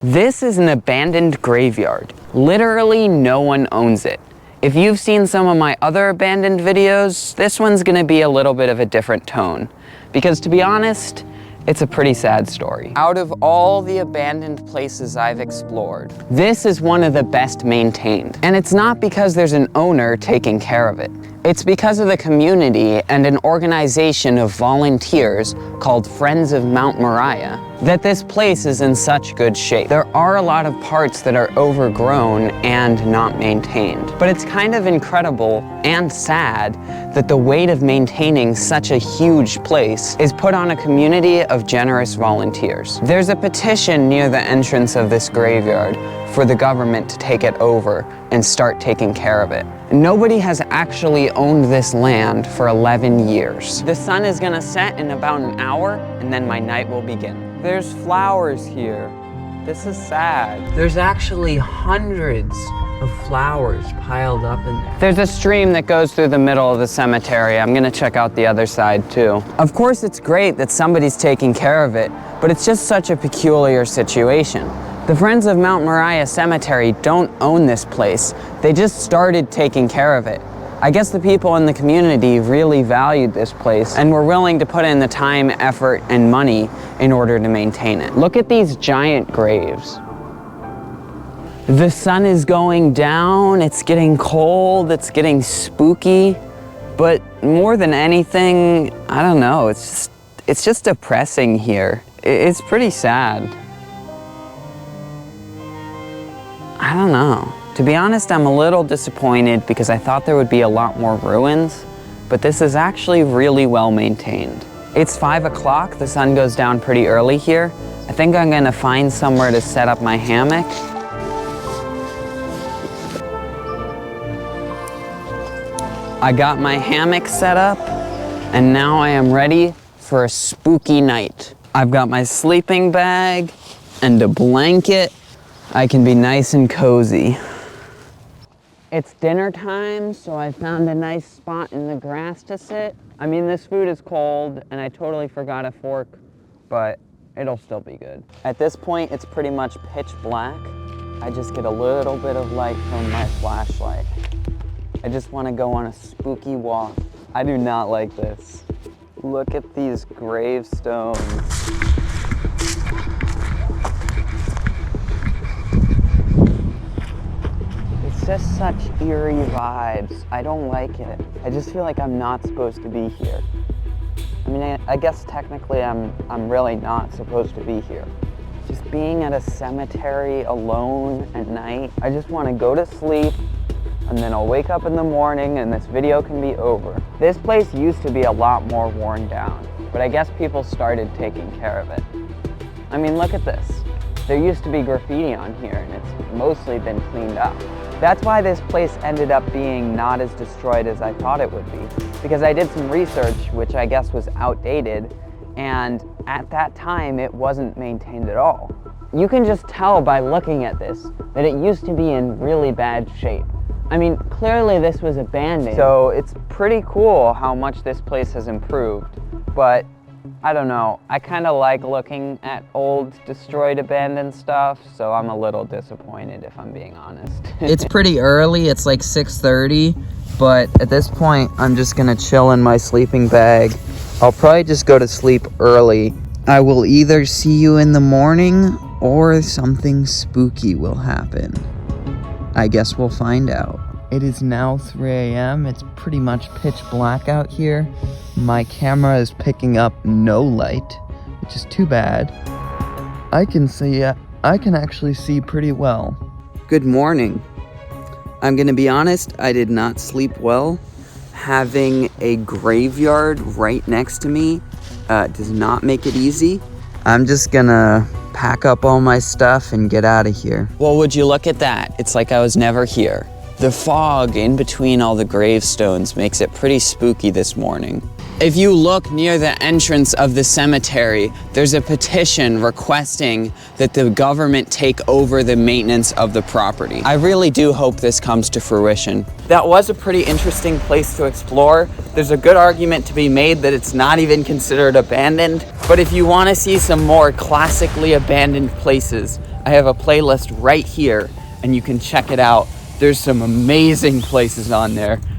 This is an abandoned graveyard. Literally no one owns it. If you've seen some of my other abandoned videos, this one's gonna be a little bit of a different tone. Because to be honest, it's a pretty sad story. Out of all the abandoned places I've explored, this is one of the best maintained. And it's not because there's an owner taking care of it. It's because of the community and an organization of volunteers called Friends of Mount Moriah that this place is in such good shape. There are a lot of parts that are overgrown and not maintained. But it's kind of incredible and sad that the weight of maintaining such a huge place is put on a community of generous volunteers. There's a petition near the entrance of this graveyard for the government to take it over and start taking care of it. Nobody has actually owned this land for 11 years. The sun is gonna set in about an hour, and then my night will begin. There's flowers here. This is sad. There's actually hundreds of flowers piled up in there. There's a stream that goes through the middle of the cemetery. I'm gonna check out the other side too. Of course, it's great that somebody's taking care of it, but it's just such a peculiar situation. The Friends of Mount Moriah Cemetery don't own this place. They just started taking care of it. I guess the people in the community really valued this place and were willing to put in the time, effort, and money in order to maintain it. Look at these giant graves. The sun is going down, it's getting cold, it's getting spooky, but more than anything, I don't know, it's just depressing here. It's pretty sad. I don't know. To be honest, I'm a little disappointed because I thought there would be a lot more ruins, but this is actually really well maintained. It's 5 o'clock, the sun goes down pretty early here. I think I'm gonna find somewhere to set up my hammock. I got my hammock set up, and now I am ready for a spooky night. I've got my sleeping bag and a blanket. I can be nice and cozy. It's dinner time, so I found a nice spot in the grass to sit. I mean, this food is cold, and I totally forgot a fork, but it'll still be good. At this point, it's pretty much pitch black. I just get a little bit of light from my flashlight. I just want to go on a spooky walk. I do not like this. Look at these gravestones. Just such eerie vibes. I don't like it. I just feel like I'm not supposed to be here. I mean, I guess technically I'm really not supposed to be here. Just being at a cemetery alone at night, I just want to go to sleep and then I'll wake up in the morning and this video can be over. This place used to be a lot more worn down, but I guess people started taking care of it. I mean, look at this. There used to be graffiti on here and it's mostly been cleaned up. That's why this place ended up being not as destroyed as I thought it would be. Because I did some research, which I guess was outdated, and at that time it wasn't maintained at all. You can just tell by looking at this that it used to be in really bad shape. I mean, clearly this was abandoned, so it's pretty cool how much this place has improved, but I don't know, I kind of like looking at old, destroyed, abandoned stuff, so I'm a little disappointed if I'm being honest. It's pretty early, it's like 6:30, but at this point, I'm just gonna chill in my sleeping bag. I'll probably just go to sleep early. I will either see you in the morning, or something spooky will happen. I guess we'll find out. It is now 3 a.m. It's pretty much pitch black out here. My camera is picking up no light, which is too bad. I can actually see pretty well. Good morning. I'm gonna be honest, I did not sleep well. Having a graveyard right next to me does not make it easy. I'm just gonna pack up all my stuff and get out of here. Well, would you look at that? It's like I was never here. The fog in between all the gravestones makes it pretty spooky this morning. If you look near the entrance of the cemetery, there's a petition requesting that the government take over the maintenance of the property. I really do hope this comes to fruition. That was a pretty interesting place to explore. There's a good argument to be made that it's not even considered abandoned. But if you want to see some more classically abandoned places, I have a playlist right here and you can check it out. There's some amazing places on there.